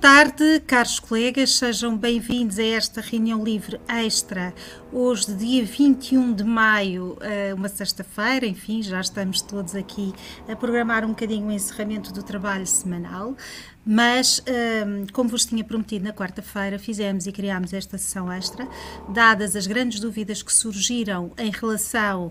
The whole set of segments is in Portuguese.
tarde, caros colegas, sejam bem-vindos a esta reunião livre extra, hoje, dia 21 de maio, uma sexta-feira, enfim, já estamos todos aqui a programar um bocadinho o encerramento do trabalho semanal, mas, como vos tinha prometido na quarta-feira, fizemos e criámos esta sessão extra, dadas as grandes dúvidas que surgiram em relação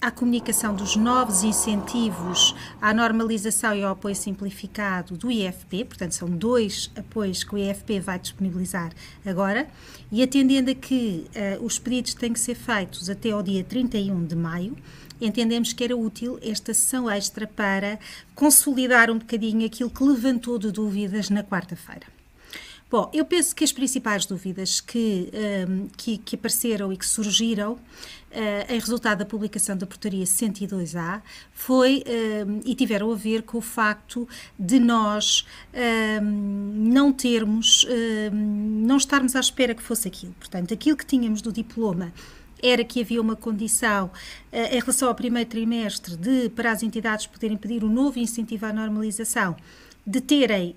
à comunicação dos novos incentivos à normalização e ao apoio simplificado do IFP, portanto são dois apoios que o IFP vai disponibilizar agora, e atendendo a que os pedidos têm que ser feitos até ao dia 31 de maio, entendemos que era útil esta sessão extra para consolidar um bocadinho aquilo que levantou de dúvidas na quarta-feira. Bom, eu penso que as principais dúvidas que apareceram e que surgiram em resultado da publicação da portaria 102A foi e tiveram a ver com o facto de nós não estarmos à espera que fosse aquilo. Portanto, aquilo que tínhamos do diploma era que havia uma condição em relação ao primeiro trimestre para as entidades poderem pedir um novo incentivo à normalização, de terem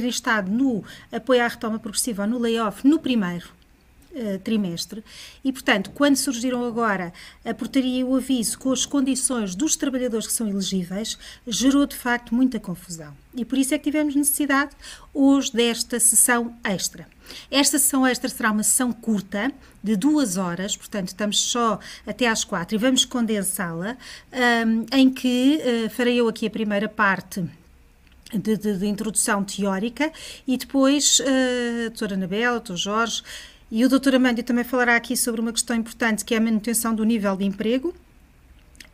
estado no apoio à retoma progressiva ou no layoff no primeiro trimestre e, portanto, quando surgiram agora a portaria e o aviso com as condições dos trabalhadores que são elegíveis, gerou de facto muita confusão. E por isso é que tivemos necessidade hoje desta sessão extra. Esta sessão extra será uma sessão curta, de 2 horas, portanto estamos só até às 4 e vamos condensá-la, em que farei eu aqui a primeira parte de introdução teórica e depois a doutora Anabela, o doutor Jorge e o doutor Amândio também falará aqui sobre uma questão importante que é a manutenção do nível de emprego.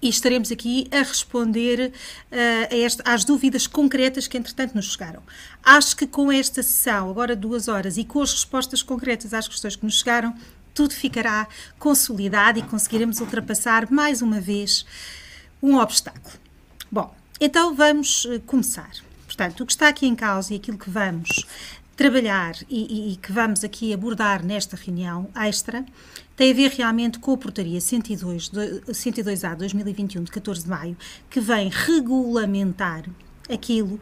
E estaremos aqui a responder às dúvidas concretas que, entretanto, nos chegaram. Acho que com esta sessão, agora 2 horas, e com as respostas concretas às questões que nos chegaram, tudo ficará consolidado e conseguiremos ultrapassar, mais uma vez, um obstáculo. Bom, então vamos começar. Portanto, o que está aqui em causa e aquilo que vamos trabalhar e que vamos aqui abordar nesta reunião extra tem a ver realmente com a portaria 102A 2021 de 14 de maio, que vem regulamentar aquilo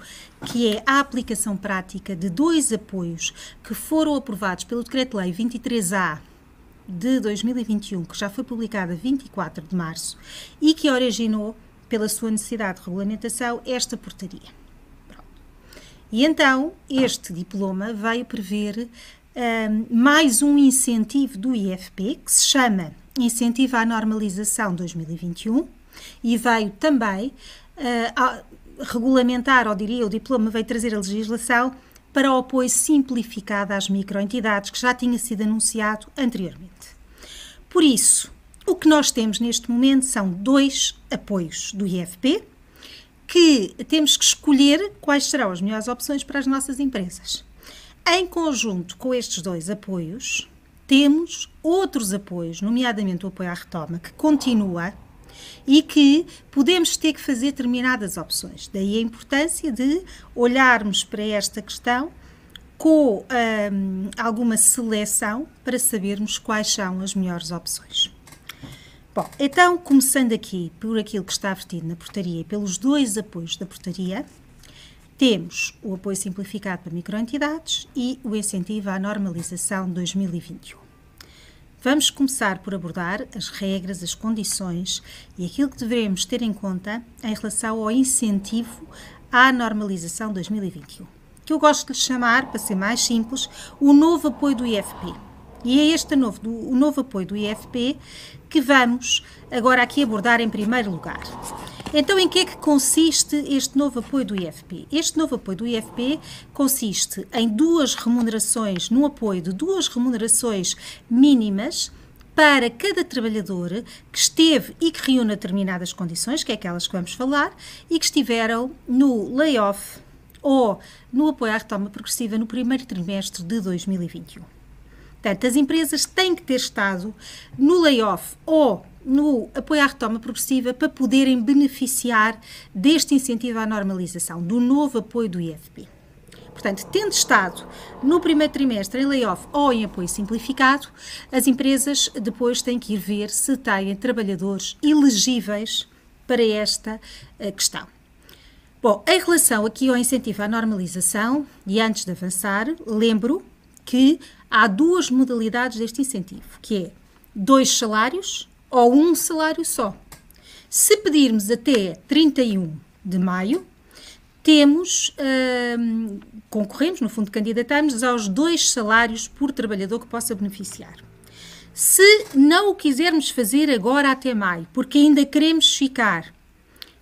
que é a aplicação prática de 2 apoios que foram aprovados pelo Decreto-Lei 23A de 2021, que já foi publicado a 24 de março e que originou, pela sua necessidade de regulamentação, esta portaria. E então, este diploma veio prever mais um incentivo do IFP, que se chama Incentivo à Normalização 2021, e veio também regulamentar, ou diria, o diploma veio trazer a legislação para o apoio simplificado às microentidades, que já tinha sido anunciado anteriormente. Por isso, o que nós temos neste momento são 2 apoios do IFP, que temos que escolher quais serão as melhores opções para as nossas empresas. Em conjunto com estes 2 apoios, temos outros apoios, nomeadamente o apoio à retoma, que continua e que podemos ter que fazer determinadas opções. Daí a importância de olharmos para esta questão com alguma seleção para sabermos quais são as melhores opções. Bom, então, começando aqui por aquilo que está vertido na portaria e pelos 2 apoios da portaria, temos o apoio simplificado para microentidades e o incentivo à normalização 2021. Vamos começar por abordar as regras, as condições e aquilo que devemos ter em conta em relação ao incentivo à normalização 2021, que eu gosto de lhe chamar, para ser mais simples, o novo apoio do IFP. E é o novo apoio do IFP que vamos agora aqui abordar em primeiro lugar. Então, em que é que consiste este novo apoio do IFP? Este novo apoio do IFP consiste em 2 remunerações, num apoio de 2 remunerações mínimas para cada trabalhador que esteve e que reúne determinadas condições, que é aquelas que vamos falar, e que estiveram no layoff ou no apoio à retoma progressiva no primeiro trimestre de 2021. Portanto, as empresas têm que ter estado no layoff ou no apoio à retoma progressiva para poderem beneficiar deste incentivo à normalização, do novo apoio do IFP. Portanto, tendo estado no primeiro trimestre em layoff ou em apoio simplificado, as empresas depois têm que ir ver se têm trabalhadores elegíveis para esta questão. Bom, em relação aqui ao incentivo à normalização, e antes de avançar, lembro que há duas modalidades deste incentivo, que é 2 salários ou 1 salário só. Se pedirmos até 31 de maio, concorremos, no fundo candidatamos aos 2 salários por trabalhador que possa beneficiar. Se não o quisermos fazer agora até maio, porque ainda queremos ficar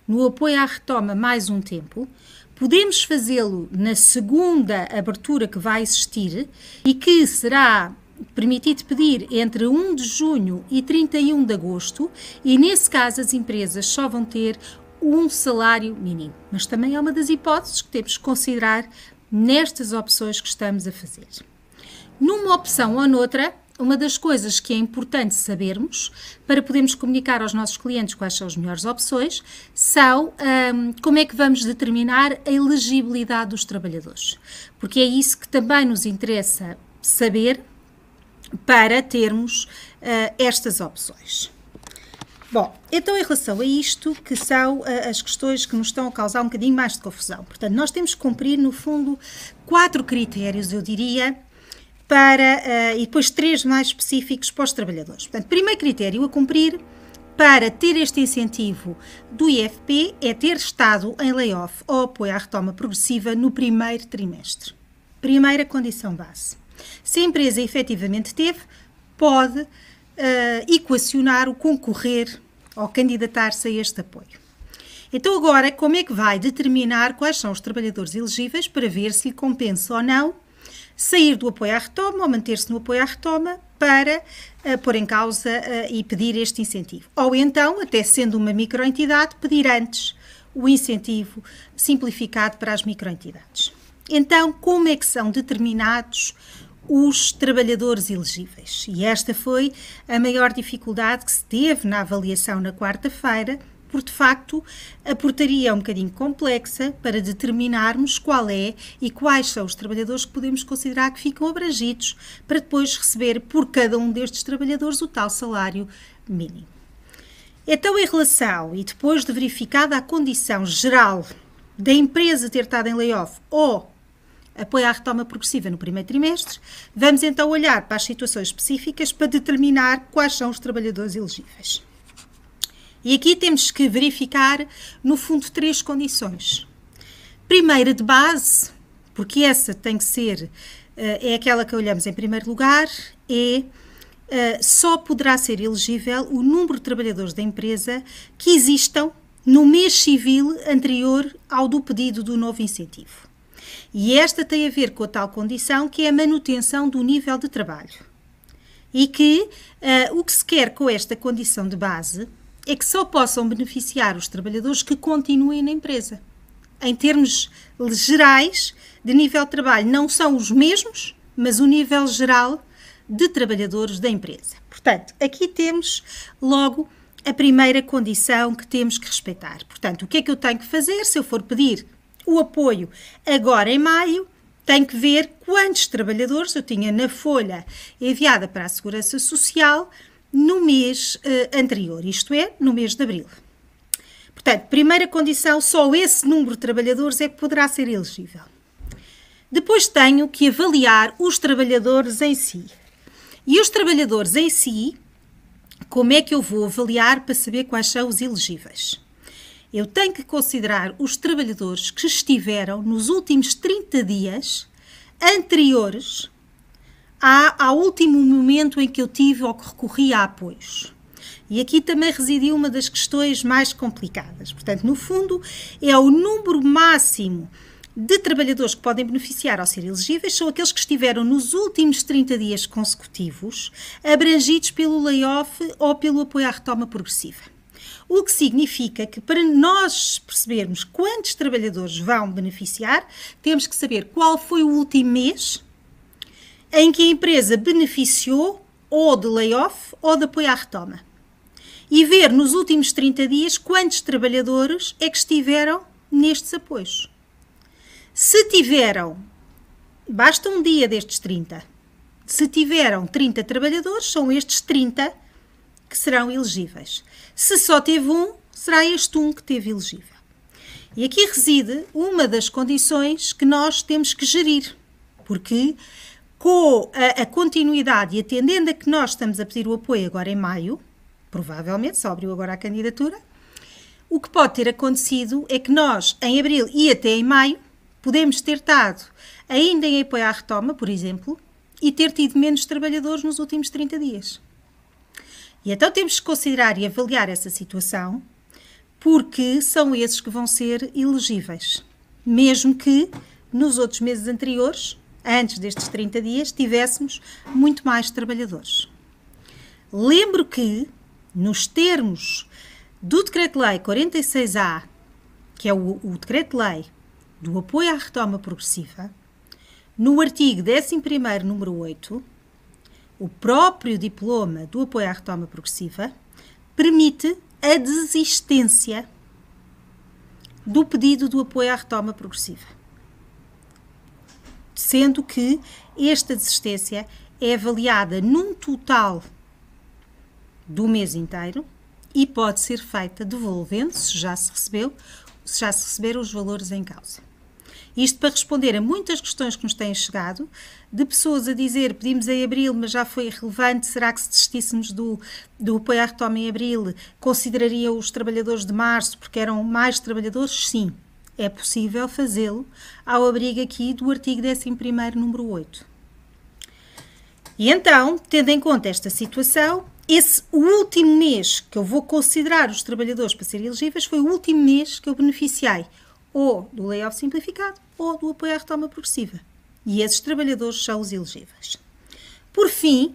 no apoio à retoma mais um tempo, podemos fazê-lo na segunda abertura que vai existir e que será permitido pedir entre 1 de junho e 31 de agosto, e nesse caso as empresas só vão ter um salário mínimo. Mas também é uma das hipóteses que temos que considerar nestas opções que estamos a fazer. Numa opção ou noutra, uma das coisas que é importante sabermos para podermos comunicar aos nossos clientes quais são as melhores opções são como é que vamos determinar a elegibilidade dos trabalhadores. Porque é isso que também nos interessa saber para termos estas opções. Bom, então em relação a isto, que são as questões que nos estão a causar um bocadinho mais de confusão. Portanto, nós temos que cumprir, no fundo, 4 critérios, eu diria, e depois 3 mais específicos para os trabalhadores. Portanto, primeiro critério a cumprir para ter este incentivo do IFP é ter estado em layoff ou apoio à retoma progressiva no primeiro trimestre. Primeira condição base. Se a empresa efetivamente teve, pode equacionar o concorrer ou candidatar-se a este apoio. Então agora, como é que vai determinar quais são os trabalhadores elegíveis para ver se lhe compensa ou não sair do apoio à retoma ou manter-se no apoio à retoma para pôr em causa e pedir este incentivo. Ou então, até sendo uma microentidade, pedir antes o incentivo simplificado para as microentidades. Então, como é que são determinados os trabalhadores elegíveis? E esta foi a maior dificuldade que se teve na avaliação na quarta-feira, porque de facto a portaria é um bocadinho complexa para determinarmos qual é e quais são os trabalhadores que podemos considerar que ficam abrangidos para depois receber por cada um destes trabalhadores o tal salário mínimo. Então, em relação, e depois de verificada a condição geral da empresa ter estado em layoff ou apoio à retoma progressiva no primeiro trimestre, vamos então olhar para as situações específicas para determinar quais são os trabalhadores elegíveis. E aqui temos que verificar, no fundo, 3 condições. Primeira de base, porque essa tem que ser, é aquela que olhamos em primeiro lugar, só poderá ser elegível o número de trabalhadores da empresa que existam no mês civil anterior ao do pedido do novo incentivo. E esta tem a ver com a tal condição que é a manutenção do nível de trabalho. E que o que se quer com esta condição de base é que só possam beneficiar os trabalhadores que continuem na empresa. Em termos gerais de nível de trabalho, não são os mesmos, mas o nível geral de trabalhadores da empresa. Portanto, aqui temos logo a primeira condição que temos que respeitar. Portanto, o que é que eu tenho que fazer se eu for pedir o apoio agora em maio? Tenho que ver quantos trabalhadores eu tinha na folha enviada para a Segurança Social no mês anterior, isto é, no mês de abril. Portanto, primeira condição, só esse número de trabalhadores é que poderá ser elegível. Depois tenho que avaliar os trabalhadores em si. E os trabalhadores em si, como é que eu vou avaliar para saber quais são os elegíveis? Eu tenho que considerar os trabalhadores que estiveram nos últimos 30 dias anteriores ao último momento em que eu tive ou que recorri a apoios. E aqui também residiu uma das questões mais complicadas. Portanto, no fundo, é o número máximo de trabalhadores que podem beneficiar ao ser elegíveis, são aqueles que estiveram nos últimos 30 dias consecutivos abrangidos pelo layoff ou pelo apoio à retoma progressiva. O que significa que, para nós percebermos quantos trabalhadores vão beneficiar, temos que saber qual foi o último mês em que a empresa beneficiou ou de layoff ou de apoio à retoma. E ver nos últimos 30 dias quantos trabalhadores é que estiveram nestes apoios. Se tiveram, basta um dia destes 30. Se tiveram 30 trabalhadores, são estes 30 que serão elegíveis. Se só teve um, será este um que teve elegível. E aqui reside uma das condições que nós temos que gerir, porque com a continuidade e atendendo a que nós estamos a pedir o apoio agora em maio, provavelmente, só abriu agora a candidatura, o que pode ter acontecido é que nós, em abril e até em maio, podemos ter estado ainda em apoio à retoma, por exemplo, e ter tido menos trabalhadores nos últimos 30 dias. E então temos que considerar e avaliar essa situação, porque são esses que vão ser elegíveis, mesmo que nos outros meses anteriores, antes destes 30 dias, tivéssemos muito mais trabalhadores. Lembro que, nos termos do Decreto-Lei 46A, que é o Decreto-Lei do apoio à retoma progressiva, no artigo 11º, número 8, o próprio diploma do apoio à retoma progressiva permite a desistência do pedido do apoio à retoma progressiva, sendo que esta desistência é avaliada num total do mês inteiro e pode ser feita devolvendo, se já se receberam os valores em causa. Isto para responder a muitas questões que nos têm chegado, de pessoas a dizer, pedimos em abril, mas já foi irrelevante, será que se desistíssemos do apoio à retoma em abril, consideraria os trabalhadores de março, porque eram mais trabalhadores? Sim, é possível fazê-lo ao abrigo aqui do artigo 11º, número 8. E então, tendo em conta esta situação, o último mês que eu vou considerar os trabalhadores para serem elegíveis foi o último mês que eu beneficiei ou do layoff simplificado ou do apoio à retoma progressiva. E esses trabalhadores são os elegíveis. Por fim,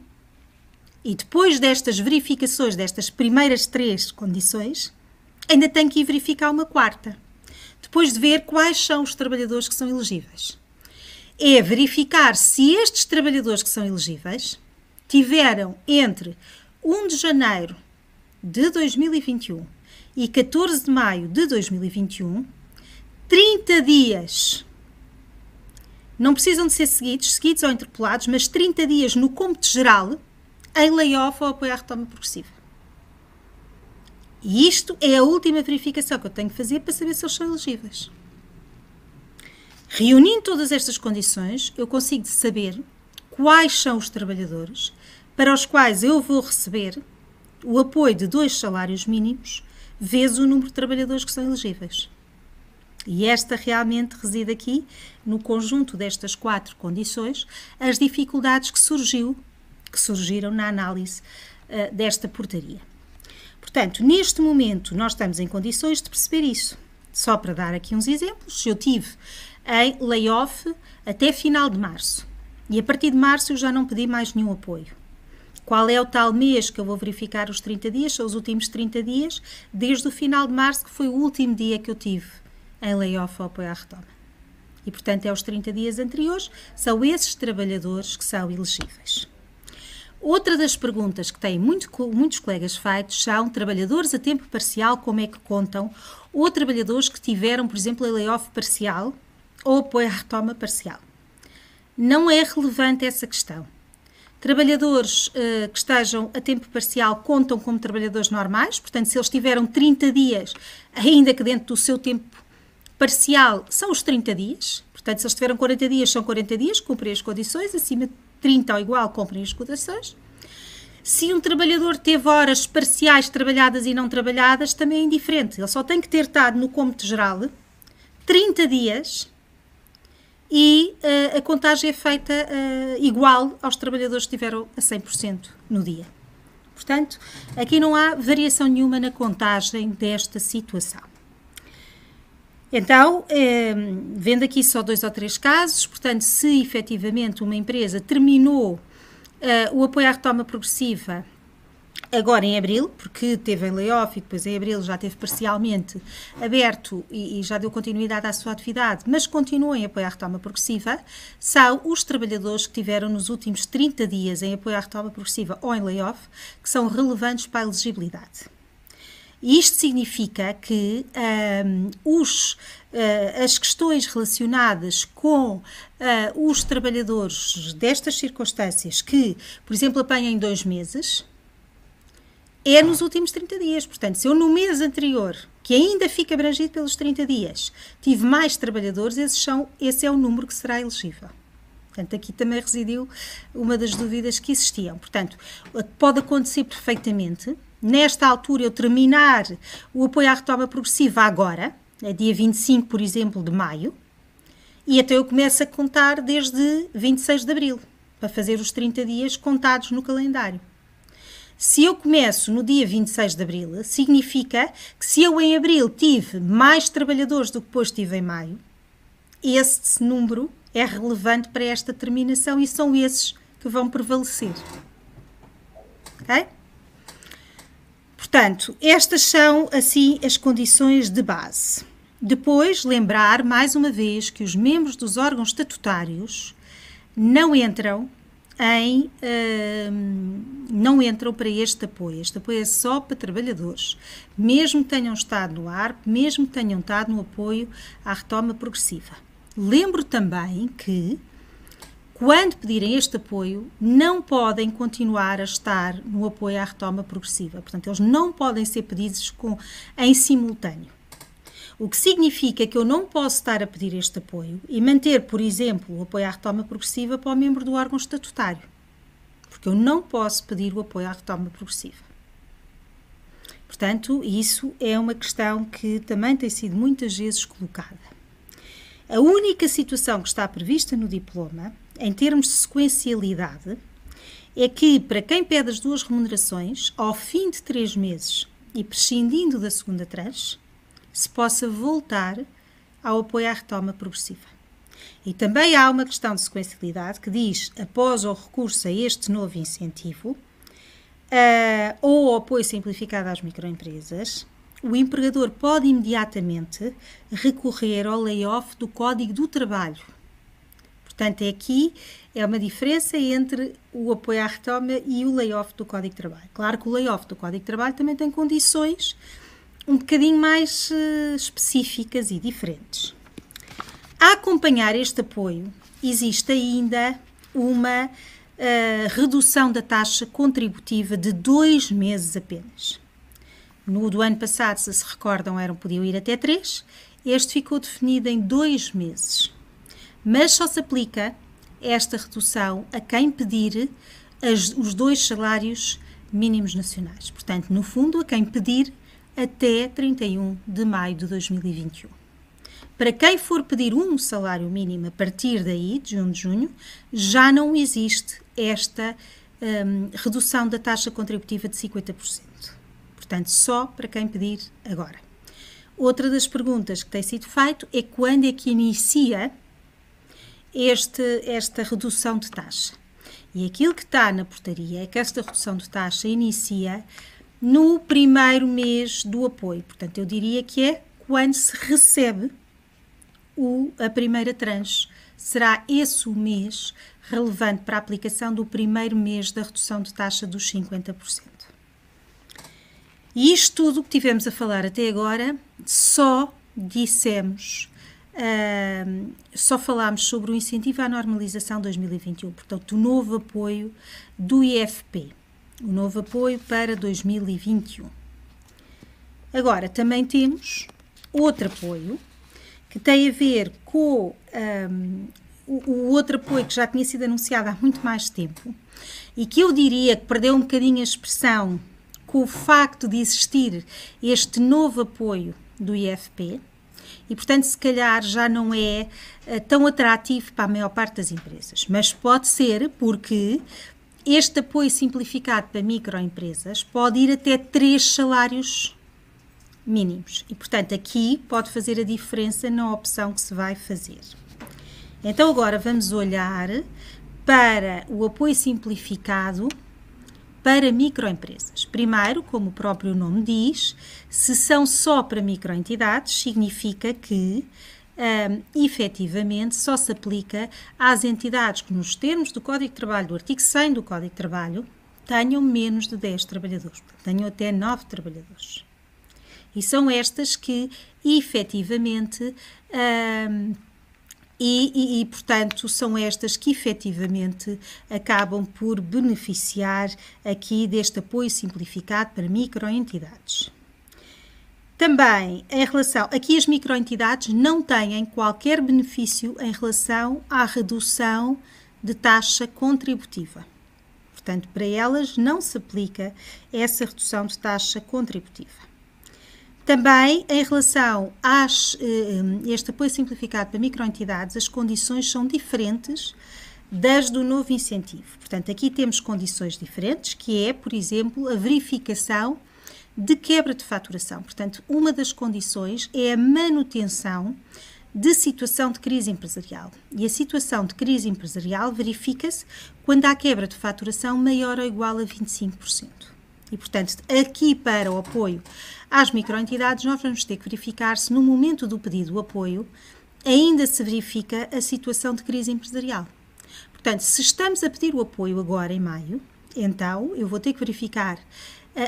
e depois destas verificações, destas primeiras 3 condições, ainda tenho que ir verificar uma quarta. Depois de ver quais são os trabalhadores que são elegíveis. É verificar se estes trabalhadores que são elegíveis tiveram entre 1 de janeiro de 2021 e 14 de maio de 2021 30 dias, não precisam de ser seguidos ou interpelados, mas 30 dias no cômputo geral em layoff ou apoio à retoma progressiva. E isto é a última verificação que eu tenho que fazer para saber se eles são elegíveis. Reunindo todas estas condições, eu consigo saber quais são os trabalhadores para os quais eu vou receber o apoio de 2 salários mínimos vezes o número de trabalhadores que são elegíveis. E esta realmente reside aqui, no conjunto destas 4 condições, as dificuldades que surgiram na análise desta portaria. Portanto, neste momento, nós estamos em condições de perceber isso. Só para dar aqui uns exemplos, se eu tive em layoff até final de março, e a partir de março eu já não pedi mais nenhum apoio. Qual é o tal mês que eu vou verificar os 30 dias? São os últimos 30 dias, desde o final de março, que foi o último dia que eu tive em layoff ou apoio à retoma. E, portanto, é os 30 dias anteriores, são esses trabalhadores que são elegíveis. Outra das perguntas que têm muitos colegas feitos são trabalhadores a tempo parcial, como é que contam, ou trabalhadores que tiveram, por exemplo, a layoff parcial ou apoio à retoma parcial. Não é relevante essa questão. Trabalhadores que estejam a tempo parcial contam como trabalhadores normais, portanto, se eles tiveram 30 dias, ainda que dentro do seu tempo parcial, são os 30 dias. Portanto, se eles tiveram 40 dias, são 40 dias, cumprem as condições, acima de 30 ou igual, cumprem as condições. Se um trabalhador teve horas parciais trabalhadas e não trabalhadas, também é indiferente. Ele só tem que ter estado no cômputo geral 30 dias e a contagem é feita igual aos trabalhadores que estiveram a 100% no dia. Portanto, aqui não há variação nenhuma na contagem desta situação. Então, vendo aqui só 2 ou 3 casos, portanto, se efetivamente uma empresa terminou o apoio à retoma progressiva agora em abril, porque teve em layoff e depois em abril já teve parcialmente aberto e já deu continuidade à sua atividade, mas continua em apoio à retoma progressiva, são os trabalhadores que tiveram nos últimos 30 dias em apoio à retoma progressiva ou em layoff, que são relevantes para a elegibilidade. Isto significa que as questões relacionadas com os trabalhadores destas circunstâncias que, por exemplo, apanham em 2 meses, é nos últimos 30 dias. Portanto, se eu no mês anterior, que ainda fica abrangido pelos 30 dias, tive mais trabalhadores, esse é o número que será elegível. Portanto, aqui também residiu uma das dúvidas que existiam. Portanto, pode acontecer perfeitamente, nesta altura, eu terminar o apoio à retoma progressiva agora, é dia 25, por exemplo, de maio, e até eu começo a contar desde 26 de abril, para fazer os 30 dias contados no calendário. Se eu começo no dia 26 de abril, significa que se eu em abril tive mais trabalhadores do que depois tive em maio, esse número é relevante para esta terminação e são esses que vão prevalecer. Ok? Portanto, estas são, assim, as condições de base. Depois, lembrar, mais uma vez, que os membros dos órgãos estatutários não entram para este apoio. Este apoio é só para trabalhadores, mesmo que tenham estado no ARP, mesmo que tenham estado no apoio à retoma progressiva. Lembro também que, quando pedirem este apoio, não podem continuar a estar no apoio à retoma progressiva. Portanto, eles não podem ser pedidos em simultâneo. O que significa que eu não posso estar a pedir este apoio e manter, por exemplo, o apoio à retoma progressiva para o membro do órgão estatutário. Porque eu não posso pedir o apoio à retoma progressiva. Portanto, isso é uma questão que também tem sido muitas vezes colocada. A única situação que está prevista no diploma, em termos de sequencialidade, é que, para quem pede as duas remunerações, ao fim de 3 meses e prescindindo da segunda tranche, se possa voltar ao apoio à retoma progressiva. E também há uma questão de sequencialidade que diz, após o recurso a este novo incentivo, ou ao apoio simplificado às microempresas, o empregador pode imediatamente recorrer ao layoff do Código do Trabalho. Portanto, aqui é uma diferença entre o apoio à retoma e o layoff do Código de Trabalho. Claro que o layoff do Código de Trabalho também tem condições um bocadinho mais específicas e diferentes. A acompanhar este apoio, existe ainda uma redução da taxa contributiva de 2 meses apenas. No do ano passado, se recordam, podiam ir até 3. Este ficou definido em 2 meses. Mas só se aplica esta redução a quem pedir os 2 salários mínimos nacionais. Portanto, no fundo, a quem pedir até 31 de maio de 2021. Para quem for pedir um salário mínimo a partir daí, de 1 de junho, já não existe esta redução da taxa contributiva de 50%. Portanto, só para quem pedir agora. Outra das perguntas que tem sido feito é quando é que inicia esta redução de taxa. E aquilo que está na portaria é que esta redução de taxa inicia no primeiro mês do apoio. Portanto, eu diria que é quando se recebe a primeira tranche. Será esse o mês relevante para a aplicação do primeiro mês da redução de taxa dos 50%. E isto tudo que tivemos a falar até agora, só falámos sobre o incentivo à normalização 2021, portanto, o novo apoio do IFP, o novo apoio para 2021. Agora, também temos outro apoio, que tem a ver com o outro apoio que já tinha sido anunciado há muito mais tempo e que eu diria que perdeu um bocadinho a expressão com o facto de existir este novo apoio do IFP e, portanto, se calhar já não é tão atrativo para a maior parte das empresas. Mas pode ser porque este apoio simplificado para microempresas pode ir até 3 salários mínimos e, portanto, aqui pode fazer a diferença na opção que se vai fazer. Então, agora vamos olhar para o apoio simplificado para microempresas. Primeiro, como o próprio nome diz, se são só para microentidades, significa que, efetivamente, só se aplica às entidades que, nos termos do Código de Trabalho, do artigo 100 do Código de Trabalho, tenham menos de 10 trabalhadores, tenham até 9 trabalhadores. E são estas que, efetivamente, portanto, são estas que efetivamente acabam por beneficiar aqui deste apoio simplificado para microentidades. Também, em relação, aqui as microentidades não têm qualquer benefício em relação à redução de taxa contributiva. Portanto, para elas não se aplica essa redução de taxa contributiva. Também, em relação a este apoio simplificado para microentidades, as condições são diferentes das do novo incentivo. Portanto, aqui temos condições diferentes, que é, por exemplo, a verificação de quebra de faturação. Portanto, uma das condições é a manutenção de situação de crise empresarial. E a situação de crise empresarial verifica-se quando há quebra de faturação maior ou igual a 25%. E, portanto, aqui para o apoio às microentidades, nós vamos ter que verificar se no momento do pedido do apoio ainda se verifica a situação de crise empresarial. Portanto, se estamos a pedir o apoio agora em maio, então eu vou ter que verificar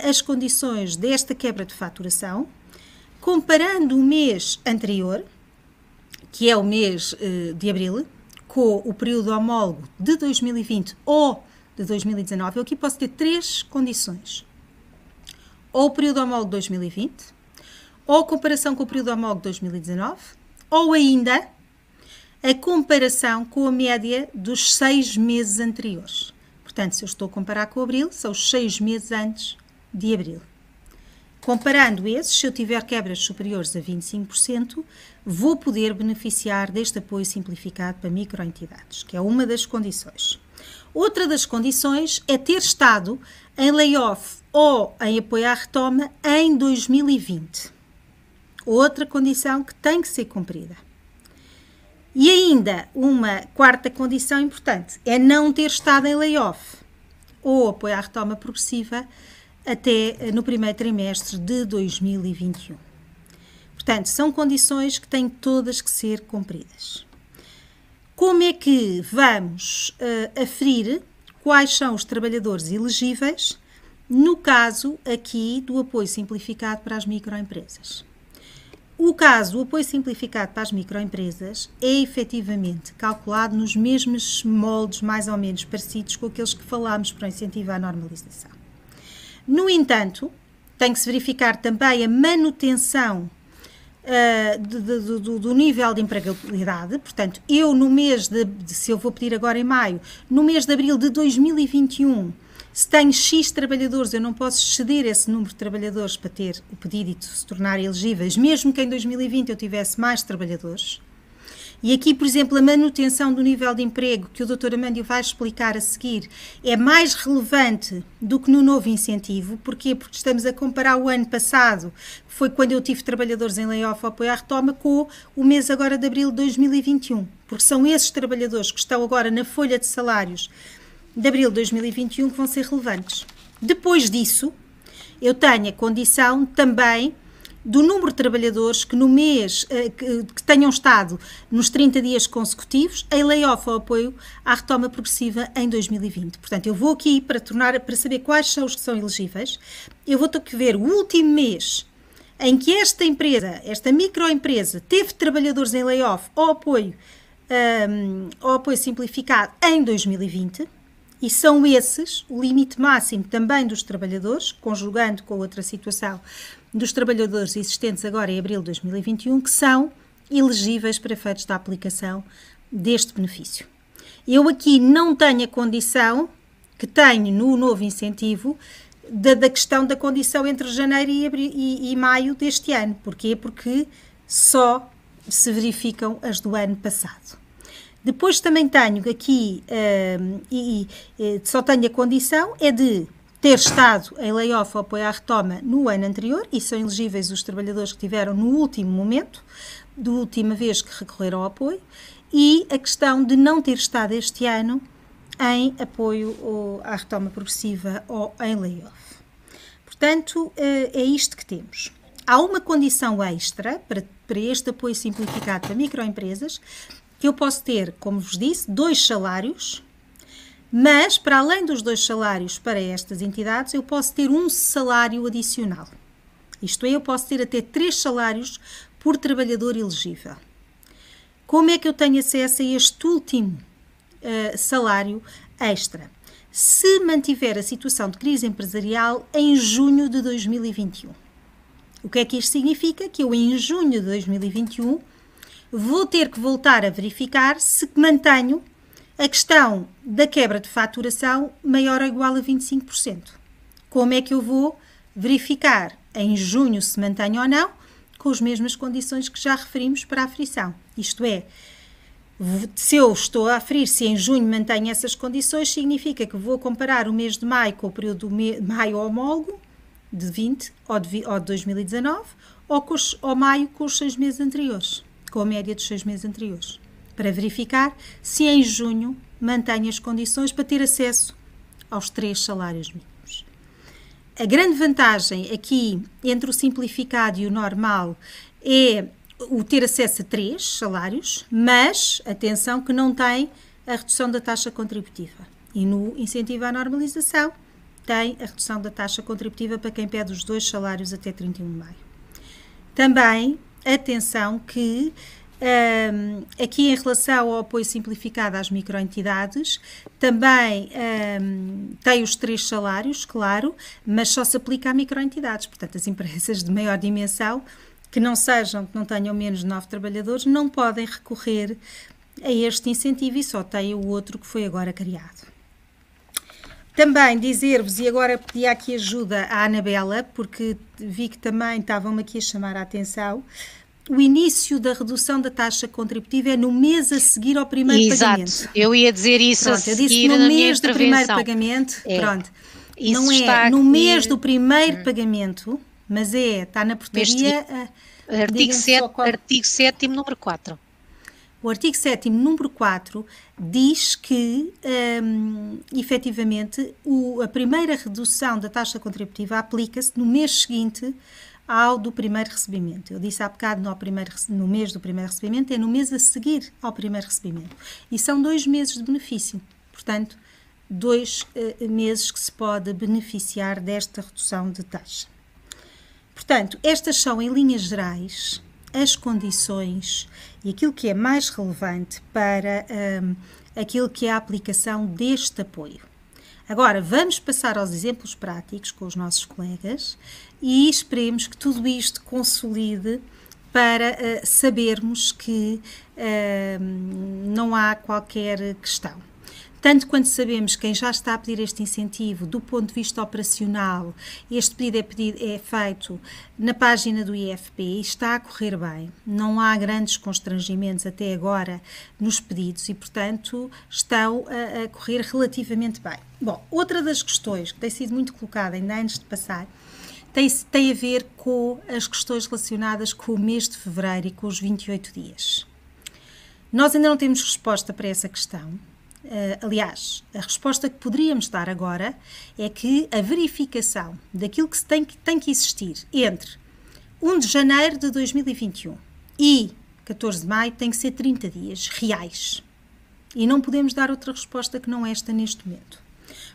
as condições desta quebra de faturação, comparando o mês anterior, que é o mês de abril, com o período homólogo de 2020 ou de 2019. Eu aqui posso ter três condições. Ou o período homólogo de 2020, ou a comparação com o período homólogo de 2019, ou ainda a comparação com a média dos 6 meses anteriores. Portanto, se eu estou a comparar com abril, são os 6 meses antes de abril. Comparando esses, se eu tiver quebras superiores a 25%, vou poder beneficiar deste apoio simplificado para microentidades, que é uma das condições. Outra das condições é ter estado em layoff ou em apoio à retoma em 2020. Outra condição que tem que ser cumprida. E ainda uma quarta condição importante é não ter estado em layoff ou apoio à retoma progressiva até no primeiro trimestre de 2021. Portanto, são condições que têm todas que ser cumpridas. Como é que vamos aferir quais são os trabalhadores elegíveis no caso aqui do apoio simplificado para as microempresas? O caso do apoio simplificado para as microempresas é efetivamente calculado nos mesmos moldes mais ou menos parecidos com aqueles que falámos para incentivar a normalização. No entanto, tem que se verificar também a manutenção do nível de empregabilidade. Portanto, eu no mês se eu vou pedir agora em maio, no mês de abril de 2021, se tenho X trabalhadores, eu não posso exceder esse número de trabalhadores para ter o pedido e se tornar elegíveis, mesmo que em 2020 eu tivesse mais trabalhadores. E aqui, por exemplo, a manutenção do nível de emprego, que o Dr. Amândio vai explicar a seguir, é mais relevante do que no novo incentivo. Porquê? Porque estamos a comparar o ano passado, que foi quando eu tive trabalhadores em layoff ou apoio à retoma, com o mês agora de abril de 2021. Porque são esses trabalhadores que estão agora na folha de salários de abril de 2021 que vão ser relevantes. Depois disso, eu tenho a condição também do número de trabalhadores que no mês que tenham estado nos 30 dias consecutivos em layoff ou apoio à retoma progressiva em 2020. Portanto, eu vou aqui para saber quais são os que são elegíveis, eu vou ter que ver o último mês em que esta empresa, esta microempresa, teve trabalhadores em layoff ou apoio simplificado em 2020. E são esses o limite máximo também dos trabalhadores, conjugando com outra situação dos trabalhadores existentes agora em abril de 2021, que são elegíveis para efeitos da aplicação deste benefício. Eu aqui não tenho a condição que tenho no novo incentivo da questão da condição entre janeiro e maio deste ano. Porquê? Porque só se verificam as do ano passado. Depois também tenho aqui, só tenho a condição, é de ter estado em layoff ou apoio à retoma no ano anterior, e são elegíveis os trabalhadores que tiveram no último momento, da última vez que recorreram ao apoio, e a questão de não ter estado este ano em apoio à retoma progressiva ou em layoff. Portanto, é isto que temos. Há uma condição extra para este apoio simplificado para microempresas, que eu posso ter, como vos disse, 2 salários, mas para além dos 2 salários para estas entidades, eu posso ter um salário adicional. Isto é, eu posso ter até 3 salários por trabalhador elegível. Como é que eu tenho acesso a este último salário extra? Se mantiver a situação de crise empresarial em junho de 2021. O que é que isto significa? Que eu em junho de 2021 vou ter que voltar a verificar se mantenho a questão da quebra de faturação maior ou igual a 25%. Como é que eu vou verificar em junho se mantenho ou não, com as mesmas condições que já referimos para a aferição? Isto é, se eu estou a aferir se em junho mantenho essas condições, significa que vou comparar o mês de maio com o período de maio homólogo, de 20 ou de 2019, ou maio com os 6 meses anteriores, com a média dos 6 meses anteriores, para verificar se em junho mantenho as condições para ter acesso aos 3 salários mínimos. A grande vantagem aqui entre o simplificado e o normal é o ter acesso a 3 salários, mas, atenção, que não tem a redução da taxa contributiva. E no incentivo à normalização tem a redução da taxa contributiva para quem pede os 2 salários até 31 de maio. Também, atenção que aqui em relação ao apoio simplificado às microentidades, também tem os 3 salários, claro, mas só se aplica a microentidades. Portanto, as empresas de maior dimensão, que não tenham menos de 9 trabalhadores, não podem recorrer a este incentivo e só têm o outro que foi agora criado. Também dizer-vos, e agora pedi aqui ajuda à Anabela, porque vi que também estavam-me aqui a chamar a atenção, o início da redução da taxa contributiva é no mês a seguir ao primeiro pagamento. Exato, eu ia dizer isso. Pronto, a seguir, eu disse no mês do primeiro pagamento, pronto, isso não é no mês do primeiro pagamento, mas está na portaria... Artigo 7º, número 4. O artigo 7º, número 4, diz que, efetivamente, a primeira redução da taxa contributiva aplica-se no mês seguinte ao do primeiro recebimento. Eu disse há bocado no mês do primeiro recebimento, é no mês a seguir ao primeiro recebimento. E são 2 meses de benefício. Portanto, 2 meses que se pode beneficiar desta redução de taxa. Portanto, estas são, em linhas gerais, as condições e aquilo que é mais relevante para aquilo que é a aplicação deste apoio. Agora, vamos passar aos exemplos práticos com os nossos colegas e esperemos que tudo isto consolide para sabermos que não há qualquer questão. Tanto quanto sabemos quem já está a pedir este incentivo, do ponto de vista operacional, este pedido é feito na página do IFP e está a correr bem. Não há grandes constrangimentos até agora nos pedidos e, portanto, estão a correr relativamente bem. Bom, outra das questões que tem sido muito colocada ainda antes de passar tem a ver com as questões relacionadas com o mês de fevereiro e com os 28 dias. Nós ainda não temos resposta para essa questão. Aliás, a resposta que poderíamos dar agora é que a verificação daquilo que tem que existir entre 1 de janeiro de 2021 e 14 de maio tem que ser 30 dias reais. E não podemos dar outra resposta que não esta neste momento.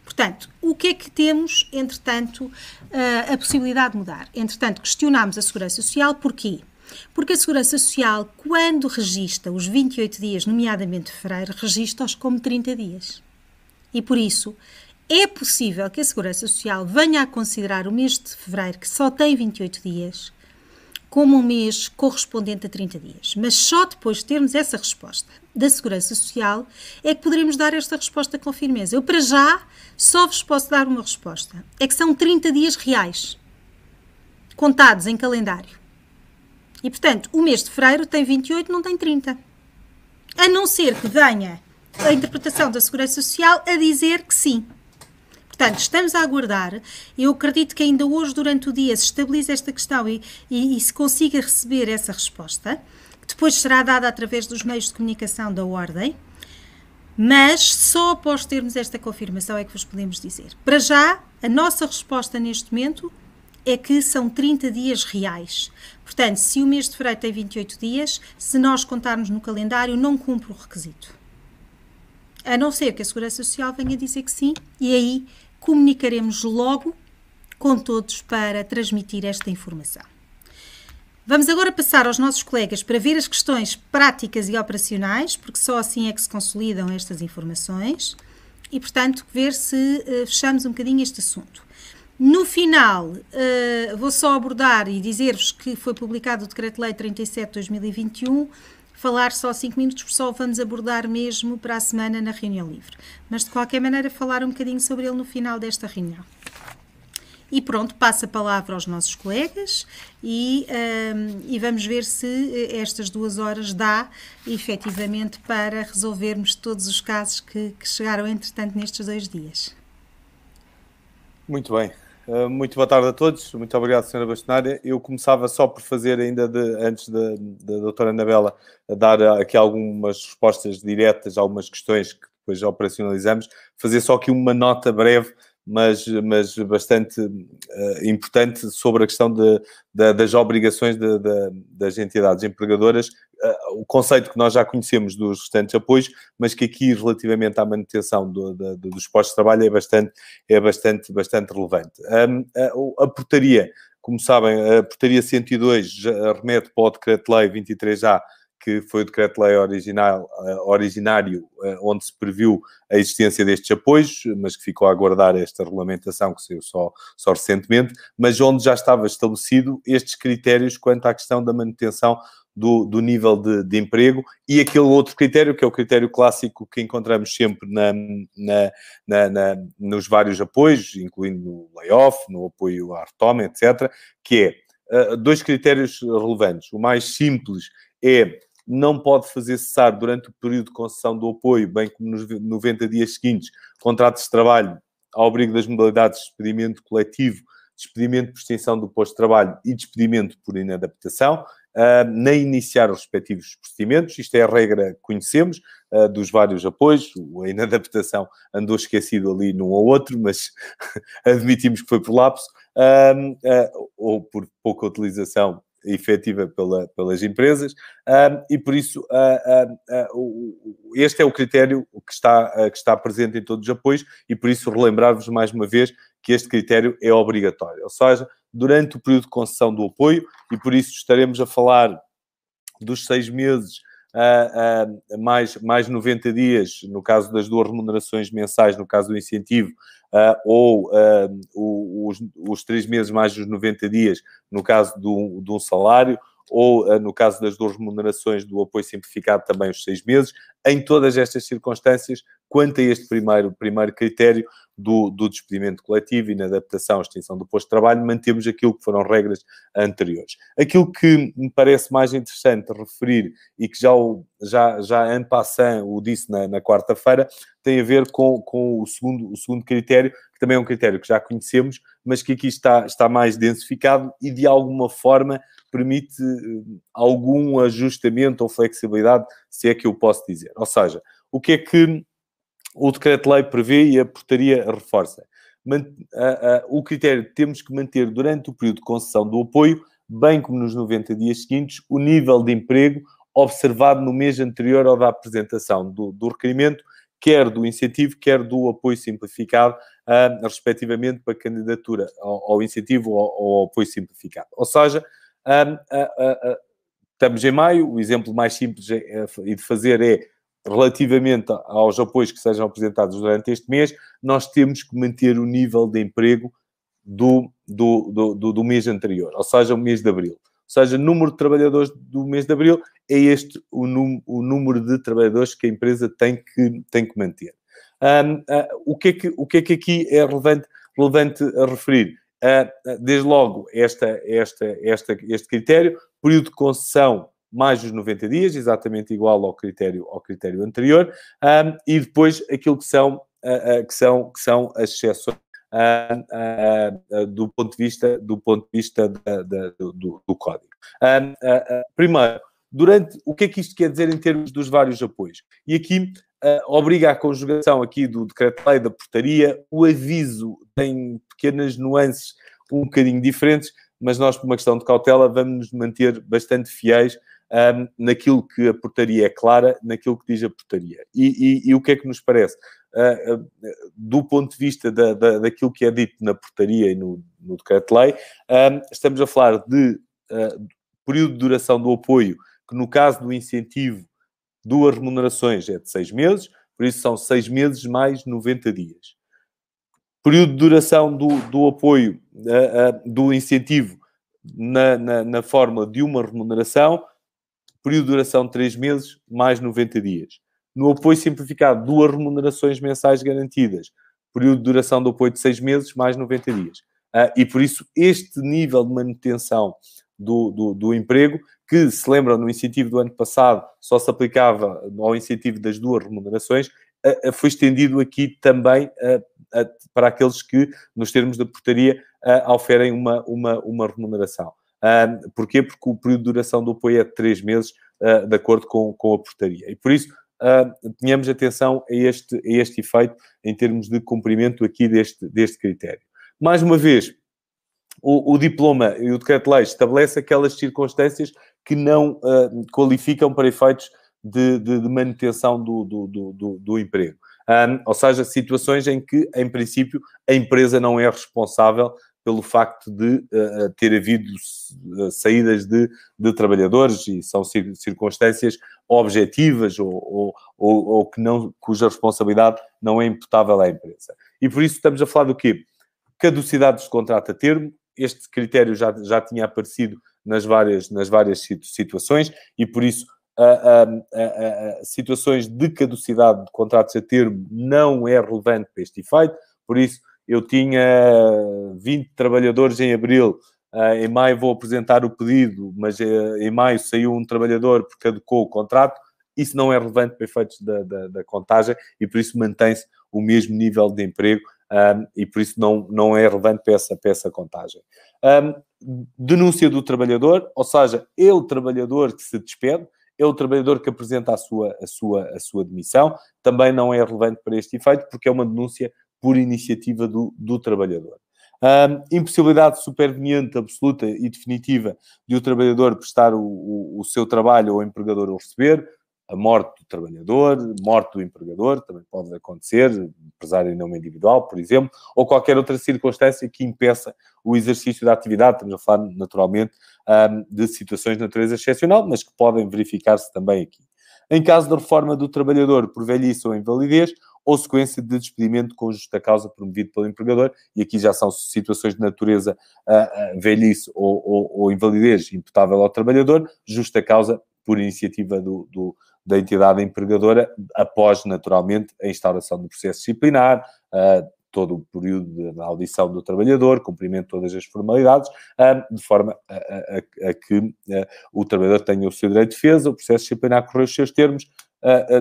Portanto, o que é que temos, entretanto, a possibilidade de mudar? Entretanto, questionámos a Segurança Social, porquê? Porque a Segurança Social, quando registra os 28 dias, nomeadamente fevereiro, registra-os como 30 dias. E por isso, é possível que a Segurança Social venha a considerar o mês de fevereiro, que só tem 28 dias, como um mês correspondente a 30 dias. Mas só depois de termos essa resposta da Segurança Social é que poderemos dar esta resposta com firmeza. Eu, para já, só vos posso dar uma resposta. É que são 30 dias reais, contados em calendário. E, portanto, o mês de fevereiro tem 28, não tem 30. A não ser que venha a interpretação da Segurança Social a dizer que sim. Portanto, estamos a aguardar. Eu acredito que ainda hoje, durante o dia, se estabilize esta questão e se consiga receber essa resposta, que depois será dada através dos meios de comunicação da Ordem, mas só após termos esta confirmação é que vos podemos dizer. Para já, a nossa resposta neste momento é que são 30 dias reais. Portanto, se o mês de fevereiro tem 28 dias, se nós contarmos no calendário, não cumpre o requisito. A não ser que a Segurança Social venha dizer que sim, e aí comunicaremos logo com todos para transmitir esta informação. Vamos agora passar aos nossos colegas para ver as questões práticas e operacionais, porque só assim é que se consolidam estas informações, e, portanto, ver se fechamos um bocadinho este assunto. No final, vou só abordar e dizer-vos que foi publicado o Decreto-Lei 37 de 2021, falar só 5 minutos, porque só vamos abordar mesmo para a semana na reunião livre. Mas, de qualquer maneira, falar um bocadinho sobre ele no final desta reunião. E pronto, passo a palavra aos nossos colegas e vamos ver se estas 2 horas dá, efetivamente, para resolvermos todos os casos que chegaram, entretanto, nestes 2 dias. Muito bem. Muito boa tarde a todos. Muito obrigado, Sra. Bastonária. Eu começava só por fazer, ainda antes da doutora Anabela, dar aqui algumas respostas diretas a algumas questões que depois já operacionalizamos. Fazer só aqui uma nota breve, mas bastante importante sobre a questão das obrigações das entidades empregadoras, o conceito que nós já conhecemos dos restantes apoios, mas que aqui, relativamente à manutenção dos postos de trabalho, é bastante relevante. A portaria, como sabem, a portaria 102 remete para o Decreto-Lei 23A, que foi o decreto-lei originário, onde se previu a existência destes apoios, mas que ficou a aguardar esta regulamentação, que saiu só recentemente, mas onde já estava estabelecido estes critérios quanto à questão da manutenção do nível de emprego e aquele outro critério, que é o critério clássico que encontramos sempre nos vários apoios, incluindo no layoff, no apoio à retoma, etc., que é 2 critérios relevantes. O mais simples é: não pode fazer cessar durante o período de concessão do apoio, bem como nos 90 dias seguintes, contratos de trabalho ao abrigo das modalidades de despedimento coletivo, despedimento por extinção do posto de trabalho e despedimento por inadaptação, nem iniciar os respectivos procedimentos. Isto é a regra que conhecemos dos vários apoios. A inadaptação andou esquecido ali num ou outro, mas admitimos que foi por lapso, ou por pouca utilização efetiva pelas empresas, e por isso este é o critério que está presente em todos os apoios, e por isso relembrar-vos mais uma vez que este critério é obrigatório, ou seja, durante o período de concessão do apoio, e por isso estaremos a falar dos 6 meses mais 90 dias, no caso das 2 remunerações mensais, no caso do incentivo, ou os 3 meses mais os 90 dias, no caso de um salário, ou no caso das 2 remunerações do apoio simplificado, também os 6 meses. Em todas estas circunstâncias, quanto a este primeiro critério do despedimento coletivo e na adaptação à extinção do posto de trabalho, mantemos aquilo que foram regras anteriores. Aquilo que me parece mais interessante referir, e que já en passant o disse na quarta-feira, tem a ver com o segundo critério, que também é um critério que já conhecemos, mas que aqui está mais densificado e, de alguma forma, permite algum ajustamento ou flexibilidade, se é que eu posso dizer. Ou seja, o que é que o decreto-lei prevê e a portaria reforça? O critério: temos que manter durante o período de concessão do apoio, bem como nos 90 dias seguintes, o nível de emprego observado no mês anterior ao da apresentação do requerimento, quer do incentivo, quer do apoio simplificado, respectivamente, para candidatura ao incentivo ou ao apoio simplificado. Ou seja, estamos em maio, o exemplo mais simples de fazer é, relativamente aos apoios que sejam apresentados durante este mês, nós temos que manter o nível de emprego do mês anterior, ou seja, o mês de abril. Ou seja, o número de trabalhadores do mês de abril é este o número de trabalhadores que a empresa tem que manter. O que é que aqui é relevante a referir? Desde logo, este critério: período de concessão mais os 90 dias, exatamente igual ao critério anterior, e depois aquilo que são as exceções do ponto de vista do código. Primeiro, o que é que isto quer dizer em termos dos vários apoios? E aqui obriga a conjugação aqui do decreto-lei, da portaria. O aviso tem pequenas nuances um bocadinho diferentes, mas nós, por uma questão de cautela, vamos nos manter bastante fiéis naquilo que a portaria é clara, naquilo que diz a portaria. E o que é que nos parece? Do ponto de vista daquilo que é dito na portaria e no decreto-lei, estamos a falar de período de duração do apoio, que no caso do incentivo, 2 remunerações é de 6 meses, por isso são 6 meses mais 90 dias. Período de duração do apoio, do incentivo na forma de uma remuneração, período de duração de 3 meses, mais 90 dias. No apoio simplificado, 2 remunerações mensais garantidas, período de duração do apoio de 6 meses, mais 90 dias. E por isso, este nível de manutenção do emprego, que, se lembram, no incentivo do ano passado só se aplicava ao incentivo das 2 remunerações, foi estendido aqui também para aqueles que, nos termos da portaria, oferem uma remuneração. Porquê? Porque o período de duração do apoio é de 3 meses, de acordo com a portaria. E por isso, tenhamos atenção a este efeito em termos de cumprimento aqui deste critério. Mais uma vez, o diploma e o decreto-lei estabelece aquelas circunstâncias que não qualificam para efeitos de manutenção do emprego. Ou seja, situações em que, em princípio, a empresa não é responsável pelo facto de ter havido saídas de trabalhadores, e são circunstâncias objetivas ou cuja responsabilidade não é imputável à empresa. E por isso estamos a falar do quê? Caducidade dos contratos a termo. Este critério já tinha aparecido nas várias situações, e por isso situações de caducidade de contratos a termo não é relevante para este efeito. Por isso, eu tinha 20 trabalhadores em abril, em maio vou apresentar o pedido, mas em maio saiu um trabalhador porque caducou o contrato. Isso não é relevante para efeitos da contagem, e por isso mantém-se o mesmo nível de emprego, e por isso não é relevante para essa contagem. Denúncia do trabalhador, ou seja, é o trabalhador que se despede, é o trabalhador que apresenta a sua demissão, também não é relevante para este efeito, porque é uma denúncia por iniciativa do trabalhador. Impossibilidade superveniente, absoluta e definitiva de o trabalhador prestar o seu trabalho ao empregador ou receber, a morte do trabalhador, morte do empregador, também pode acontecer, empresário em nome individual, por exemplo, ou qualquer outra circunstância que impeça o exercício da atividade. Estamos a falar, naturalmente, de situações de natureza excepcional, mas que podem verificar-se também aqui. Em caso de reforma do trabalhador por velhice ou invalidez, ou sequência de despedimento com justa causa promovido pelo empregador, e aqui já são situações de natureza velhice ou invalidez imputável ao trabalhador, justa causa por iniciativa da entidade empregadora, após, naturalmente, a instauração do processo disciplinar, todo o período da audição do trabalhador, cumprimento de todas as formalidades, de forma a que o trabalhador tenha o seu direito de defesa, o processo disciplinar correu os seus termos,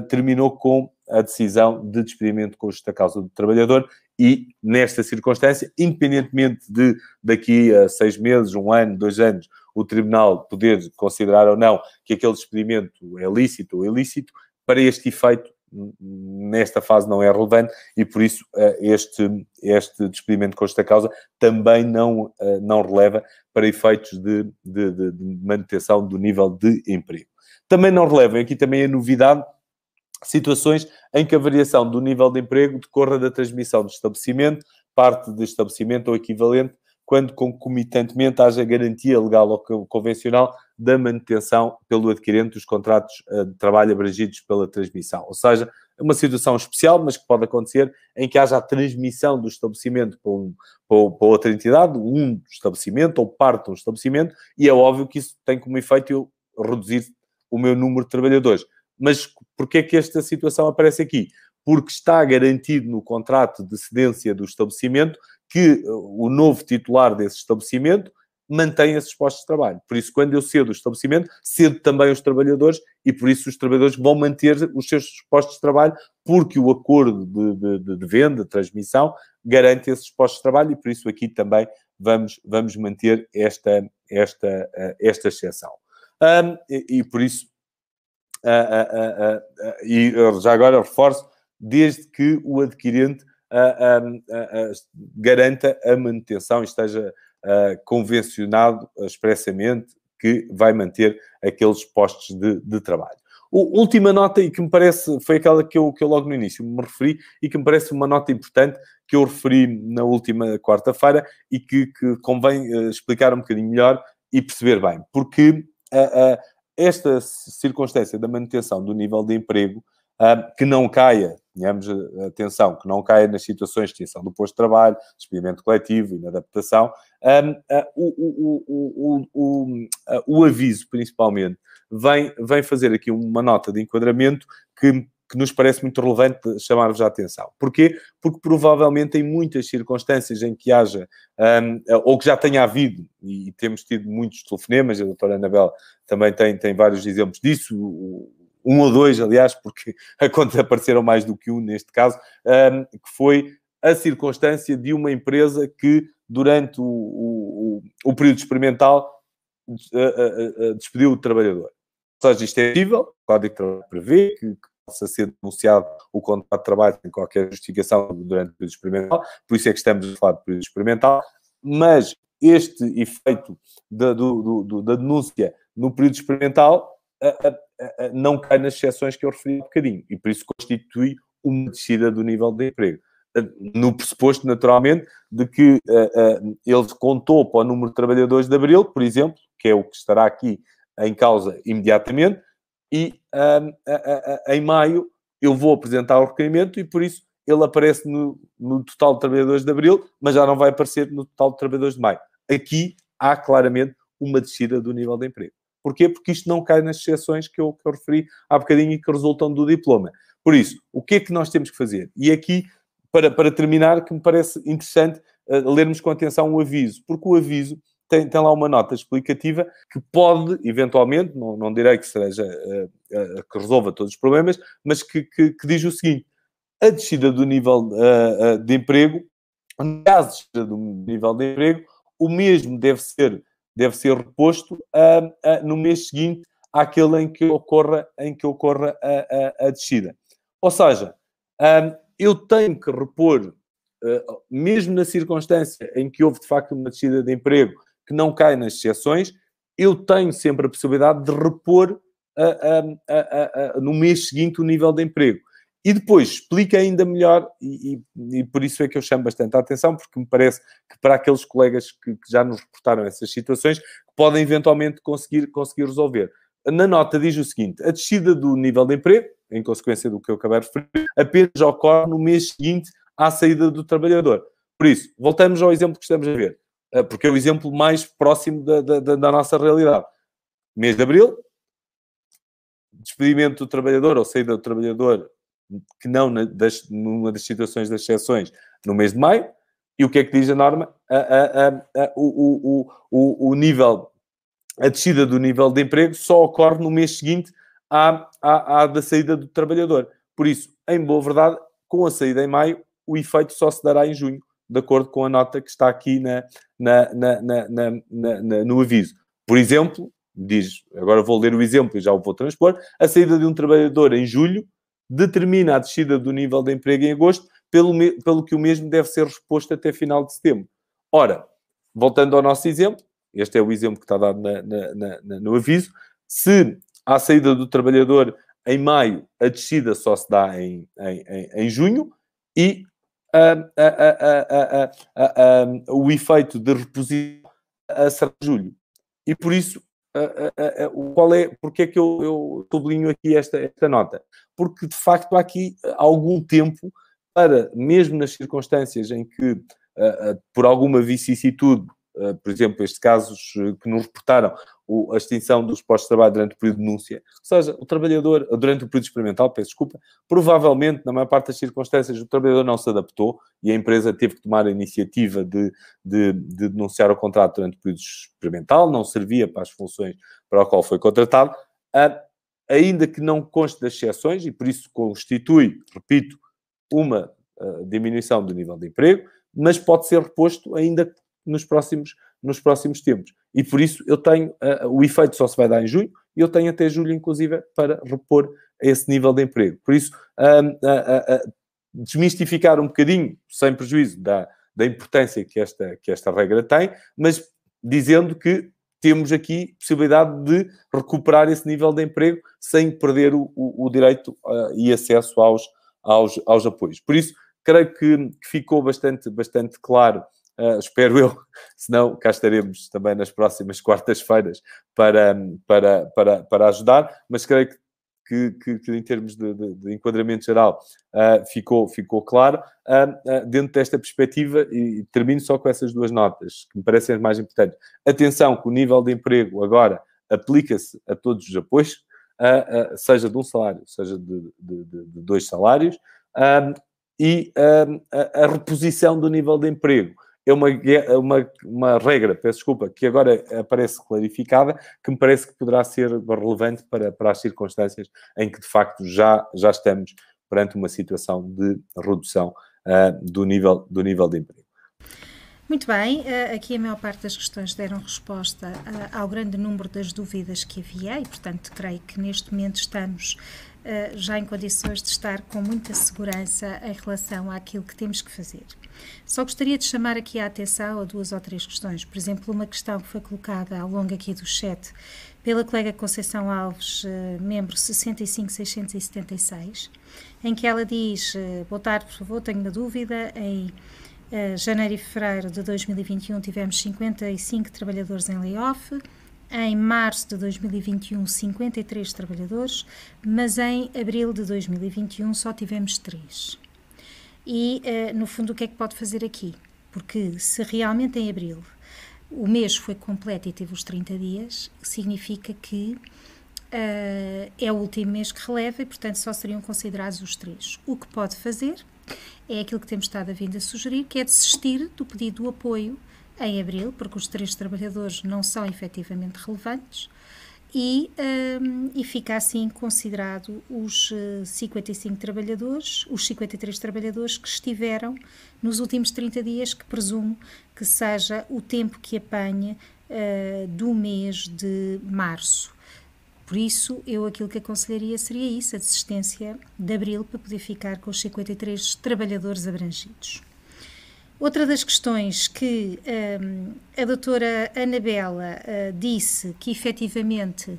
terminou com a decisão de despedimento com justa causa do trabalhador, e, nesta circunstância, independentemente de daqui a 6 meses, 1 ano, 2 anos, o Tribunal poder considerar ou não que aquele despedimento é lícito ou ilícito, para este efeito, nesta fase não é relevante, e por isso este despedimento com justa causa também não releva para efeitos de manutenção do nível de emprego. Também não releva, aqui também a novidade, situações em que a variação do nível de emprego decorra da transmissão do estabelecimento, parte do estabelecimento ou equivalente, quando concomitantemente haja garantia legal ou convencional da manutenção pelo adquirente dos contratos de trabalho abrangidos pela transmissão. Ou seja, é uma situação especial, mas que pode acontecer, em que haja a transmissão do estabelecimento para outra entidade, um estabelecimento ou parte de um estabelecimento, e é óbvio que isso tem como efeito eu reduzir o meu número de trabalhadores. Mas porquê é que esta situação aparece aqui? Porque está garantido no contrato de cedência do estabelecimento que o novo titular desse estabelecimento mantém esses postos de trabalho. Por isso, quando eu cedo o estabelecimento, cedo também os trabalhadores, e por isso os trabalhadores vão manter os seus postos de trabalho, porque o acordo de venda, de transmissão, garante esses postos de trabalho, e por isso aqui também vamos manter esta exceção. E por isso, e já agora reforço, desde que o adquirente garanta a manutenção e esteja convencionado expressamente que vai manter aqueles postos de trabalho. Última nota, e que me parece, foi aquela que eu logo no início me referi, e que me parece uma nota importante, que eu referi na última quarta-feira, e que convém explicar um bocadinho melhor e perceber bem, porque esta circunstância da manutenção do nível de emprego que não caia, tenhamos atenção, que não caia nas situações de extinção do posto de trabalho, despedimento coletivo, inadaptação. O aviso, principalmente, vem fazer aqui uma nota de enquadramento que nos parece muito relevante chamar-vos a atenção. Porquê? Porque provavelmente em muitas circunstâncias em que haja, ou que já tenha havido, e temos tido muitos telefonemas, a doutora Anabela também tem vários exemplos disso, um ou dois, aliás, porque a conta apareceram mais do que um neste caso, que foi a circunstância de uma empresa que, durante o período experimental, despediu o trabalhador. Ou seja, isto é possível, o Código de Trabalho prevê que possa ser denunciado o contrato de trabalho sem qualquer justificação durante o período experimental, por isso é que estamos a falar de período experimental, mas este efeito da denúncia no período experimental não cai nas exceções que eu referi há bocadinho, e por isso constitui uma descida do nível de emprego. No pressuposto, naturalmente, de que ele contou para o número de trabalhadores de abril, por exemplo, que é o que estará aqui em causa imediatamente, e em maio eu vou apresentar o requerimento e, por isso, ele aparece no total de trabalhadores de abril, mas já não vai aparecer no total de trabalhadores de maio. Aqui há claramente uma descida do nível de emprego. Porquê? Porque isto não cai nas exceções que eu referi há bocadinho e que resultam do diploma. Por isso, o que é que nós temos que fazer? E aqui, para terminar, que me parece interessante lermos com atenção o aviso, porque o aviso tem lá uma nota explicativa que pode, eventualmente, não direi que seja que resolva todos os problemas, mas que diz o seguinte: a descida do nível de emprego, no caso de descida do nível de emprego, o mesmo deve ser reposto no mês seguinte àquele em que ocorra a descida. Ou seja, eu tenho que repor, mesmo na circunstância em que houve de facto uma descida de emprego que não cai nas exceções, eu tenho sempre a possibilidade de repor no mês seguinte o nível de emprego. E depois explica ainda melhor, e por isso é que eu chamo bastante a atenção, porque me parece que para aqueles colegas que já nos reportaram essas situações, podem eventualmente conseguir resolver. Na nota diz o seguinte: a descida do nível de emprego, em consequência do que eu acabei de referir, apenas ocorre no mês seguinte à saída do trabalhador. Por isso, voltamos ao exemplo que estamos a ver, porque é o exemplo mais próximo da nossa realidade. Mês de abril, despedimento do trabalhador ou saída do trabalhador, que não numa das situações das exceções, no mês de maio. E o que é que diz a norma? O nível, a descida do nível de emprego só ocorre no mês seguinte à da saída do trabalhador. Por isso, em boa verdade, com a saída em maio, o efeito só se dará em junho, de acordo com a nota que está aqui no aviso. Por exemplo, diz, agora vou ler o exemplo e já o vou transpor: a saída de um trabalhador em julho determina a descida do nível de emprego em agosto, pelo que o mesmo deve ser reposto até final de setembro. Ora, voltando ao nosso exemplo, este é o exemplo que está dado no aviso: se à saída do trabalhador em maio, a descida só se dá em junho, e o efeito de reposição será em julho. E por isso, porque é que eu sublinho aqui esta nota? Porque, de facto, há aqui algum tempo para, mesmo nas circunstâncias em que, por alguma vicissitude, por exemplo, estes casos que nos reportaram, a extinção dos postos de trabalho durante o período de denúncia, ou seja, o trabalhador, durante o período experimental, peço desculpa, provavelmente, na maior parte das circunstâncias, o trabalhador não se adaptou e a empresa teve que tomar a iniciativa de denunciar o contrato durante o período experimental, não servia para as funções para o qual foi contratado, ainda que não conste das exceções, e por isso constitui, repito, uma diminuição do nível de emprego, mas pode ser reposto ainda nos próximos tempos. E por isso eu tenho, o efeito só se vai dar em junho, e eu tenho até julho, inclusive, para repor esse nível de emprego. Por isso, desmistificar um bocadinho, sem prejuízo da importância que esta regra tem, mas dizendo que temos aqui possibilidade de recuperar esse nível de emprego sem perder o direito e acesso aos apoios. Por isso, creio que ficou bastante claro. Espero eu, senão cá estaremos também nas próximas quartas-feiras para ajudar, mas creio que que em termos de enquadramento geral ficou claro. Dentro desta perspectiva, e termino só com essas duas notas, que me parecem as mais importantes. Atenção que o nível de emprego agora aplica-se a todos os apoios, seja de um salário, seja de 2 salários, e a reposição do nível de emprego é uma regra, peço desculpa, que agora aparece clarificada, que me parece que poderá ser relevante para as circunstâncias em que, de facto, já estamos perante uma situação de redução do nível de emprego. Muito bem, aqui a maior parte das questões deram resposta ao grande número das dúvidas que havia e, portanto, creio que neste momento estamos já em condições de estar com muita segurança em relação àquilo que temos que fazer. Só gostaria de chamar aqui a atenção a 2 ou 3 questões. Por exemplo, uma questão que foi colocada ao longo aqui do chat pela colega Conceição Alves, membro 65676, em que ela diz: boa tarde, por favor, tenho uma dúvida. Em janeiro e fevereiro de 2021 tivemos 55 trabalhadores em layoff. Em março de 2021, 53 trabalhadores, mas em abril de 2021 só tivemos 3. E, no fundo, o que é que pode fazer aqui? Porque se realmente em abril o mês foi completo e teve os 30 dias, significa que é o último mês que releva e, portanto, só seriam considerados os 3. O que pode fazer é aquilo que temos estado a vir a sugerir, que é desistir do pedido do apoio em abril, porque os 3 trabalhadores não são efetivamente relevantes, e fica assim considerado os 55 trabalhadores, os 53 trabalhadores que estiveram nos últimos 30 dias, que presumo que seja o tempo que apanha do mês de março. Por isso, eu aquilo que aconselharia seria isso, a desistência de abril, para poder ficar com os 53 trabalhadores abrangidos. Outra das questões que a doutora Anabela disse que efetivamente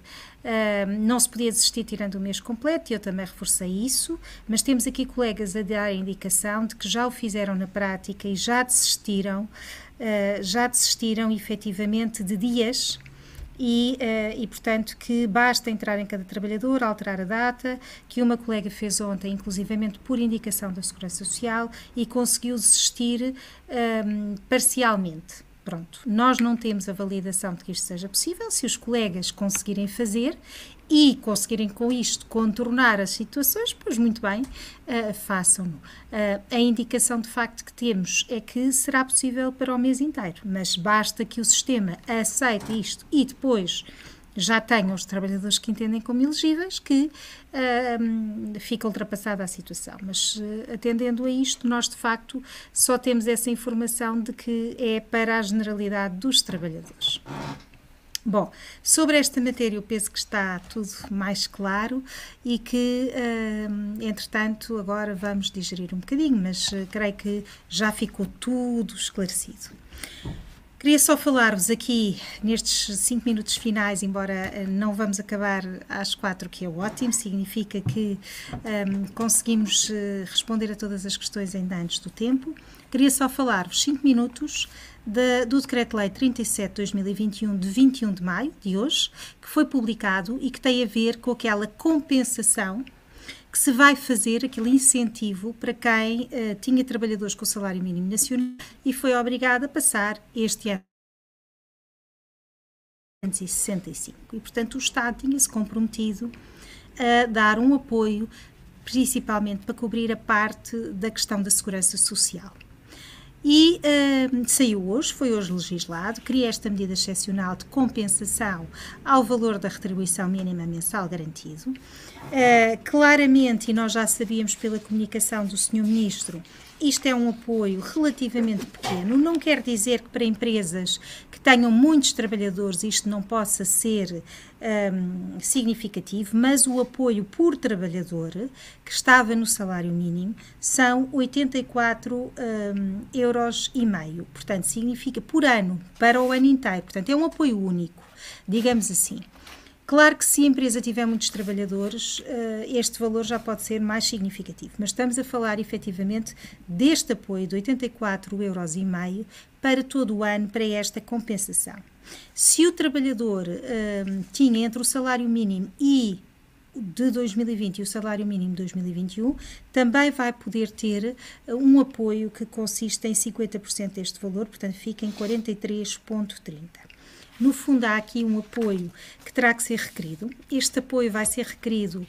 não se podia desistir tirando o mês completo, e eu também reforcei isso, mas temos aqui colegas a dar a indicação de que já o fizeram na prática e já desistiram efetivamente de dias. E, portanto, que basta entrar em cada trabalhador, alterar a data, que uma colega fez ontem, inclusivamente por indicação da Segurança Social, e conseguiu desistir parcialmente. Pronto, nós não temos a validação de que isto seja possível. Se os colegas conseguirem fazer e conseguirem com isto contornar as situações, pois muito bem, façam-no. A indicação de facto que temos é que será possível para o mês inteiro, mas basta que o sistema aceite isto e depois já tenham os trabalhadores que entendem como elegíveis, que fica ultrapassada a situação. Mas atendendo a isto, nós de facto só temos essa informação de que é para a generalidade dos trabalhadores. Bom, sobre esta matéria eu penso que está tudo mais claro e que, entretanto, agora vamos digerir um bocadinho, mas creio que já ficou tudo esclarecido. Queria só falar-vos aqui, nestes 5 minutos finais, embora não vamos acabar às 4, que é ótimo, significa que conseguimos responder a todas as questões ainda antes do tempo. Queria só falar-vos 5 minutos do Decreto-Lei 37/2021, de 21 de maio de hoje, que foi publicado e que tem a ver com aquela compensação que se vai fazer, aquele incentivo para quem tinha trabalhadores com o salário mínimo nacional e foi obrigado a passar este ano 165. E, portanto, o Estado tinha-se comprometido a dar um apoio, principalmente para cobrir a parte da questão da segurança social. E saiu hoje, foi hoje legislado, cria esta medida excepcional de compensação ao valor da retribuição mínima mensal garantido. Claramente, e nós já sabíamos pela comunicação do Sr. Ministro, isto é um apoio relativamente pequeno, não quer dizer que para empresas que tenham muitos trabalhadores isto não possa ser significativo, mas o apoio por trabalhador, que estava no salário mínimo, são 84,5€, portanto significa por ano, para o ano inteiro, portanto é um apoio único, digamos assim. Claro que se a empresa tiver muitos trabalhadores, este valor já pode ser mais significativo, mas estamos a falar efetivamente deste apoio de 84,5€ para todo o ano, para esta compensação. Se o trabalhador tinha entre o salário mínimo e de 2020 e o salário mínimo de 2021, também vai poder ter um apoio que consiste em 50% deste valor, portanto fica em 43,30. No fundo, há aqui um apoio que terá que ser requerido. Este apoio vai ser requerido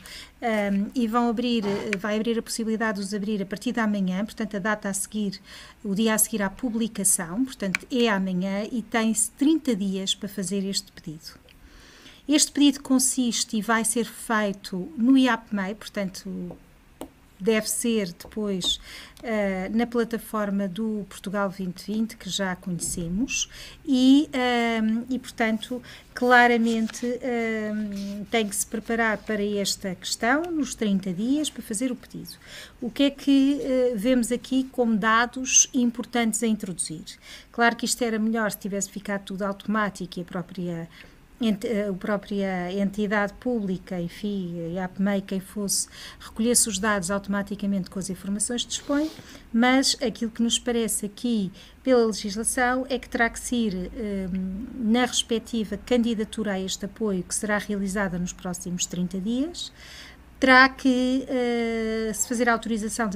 e vai abrir a possibilidade de os abrir a partir de amanhã, portanto, a data a seguir, o dia a seguir à publicação, portanto, é amanhã e tem-se 30 dias para fazer este pedido. Este pedido consiste e vai ser feito no IAPMEI, portanto, deve ser depois na plataforma do Portugal 2020, que já conhecemos, e portanto, claramente tem que se preparar para esta questão nos 30 dias para fazer o pedido. O que é que vemos aqui como dados importantes a introduzir? Claro que isto era melhor se tivesse ficado tudo automático e a própria entidade pública, enfim, a IAPMEI, quem fosse, recolhesse os dados automaticamente com as informações que dispõe, mas aquilo que nos parece aqui pela legislação é que terá que ser na respectiva candidatura a este apoio, que será realizada nos próximos 30 dias, terá que se fazer a autorização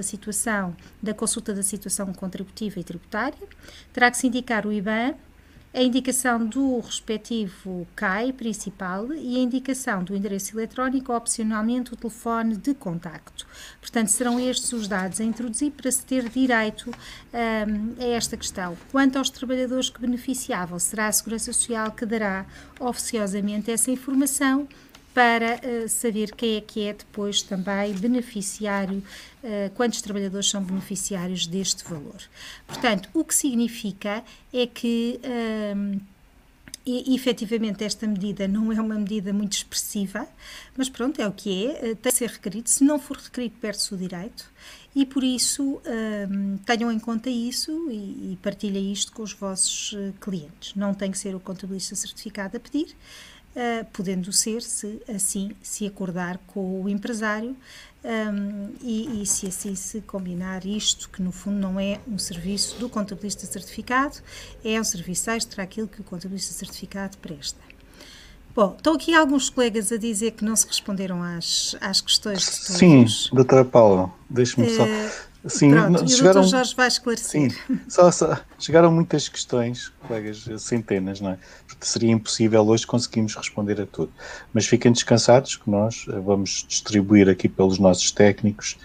da consulta da situação contributiva e tributária, terá que se indicar o IBAN, a indicação do respectivo CAI principal e a indicação do endereço eletrónico, opcionalmente o telefone de contacto. Portanto, serão estes os dados a introduzir para se ter direito a esta questão. Quanto aos trabalhadores que beneficiavam, será a Segurança Social que dará oficiosamente essa informação para saber quem é depois também beneficiário, quantos trabalhadores são beneficiários deste valor. Portanto, o que significa é que, efetivamente, esta medida não é uma medida muito expressiva, mas pronto, é o que é, tem que ser requerido. Se não for requerido, perde-se o direito e, por isso, tenham em conta isso e partilhem isto com os vossos clientes. Não tem que ser o contabilista certificado a pedir, podendo ser, se assim se acordar com o empresário e se assim se combinar isto, que no fundo não é um serviço do contabilista certificado, é um serviço extra àquilo que o contabilista certificado presta. Bom, estão aqui alguns colegas a dizer que não se responderam às questões de todos. Sim, doutora Paula, deixe-me só... Sim, pronto, e o Dr. Jorge vai esclarecer. Sim, chegaram muitas questões, colegas, centenas, não é? Porque seria impossível hoje conseguirmos responder a tudo. Mas fiquem descansados que nós vamos distribuir aqui pelos nossos técnicos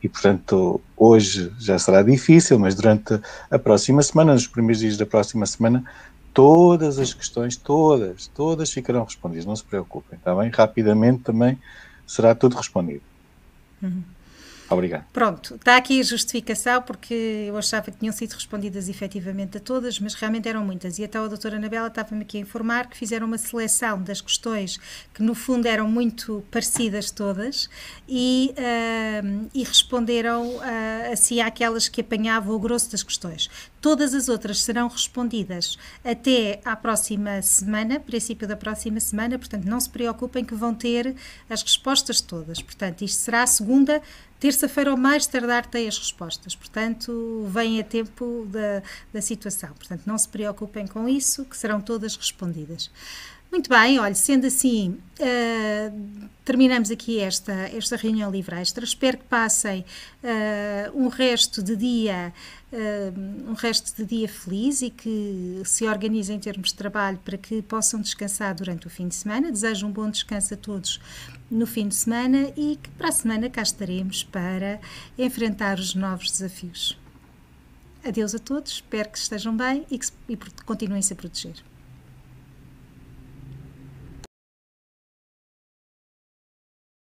e, portanto, hoje já será difícil, mas durante a próxima semana, nos primeiros dias da próxima semana, todas as questões, todas ficarão respondidas, não se preocupem, está bem? Rapidamente também será tudo respondido. Obrigado. Pronto, está aqui a justificação, porque eu achava que tinham sido respondidas efetivamente a todas, mas realmente eram muitas. E até a doutora Anabela estava-me aqui a informar que fizeram uma seleção das questões que, no fundo, eram muito parecidas todas e responderam assim àquelas que apanhavam o grosso das questões. Todas as outras serão respondidas até à próxima semana, princípio da próxima semana, portanto, não se preocupem que vão ter as respostas todas. Portanto, isto será a segunda, terça-feira ou mais tardar tem as respostas, portanto, vem a tempo da situação. Portanto, não se preocupem com isso, que serão todas respondidas. Muito bem, olha, sendo assim, terminamos aqui esta reunião livre extra. Espero que passem um resto de dia feliz e que se organizem em termos de trabalho para que possam descansar durante o fim de semana. Desejo um bom descanso a todos no fim de semana e que para a semana cá estaremos para enfrentar os novos desafios. Adeus a todos, espero que estejam bem e que continuem-se a proteger.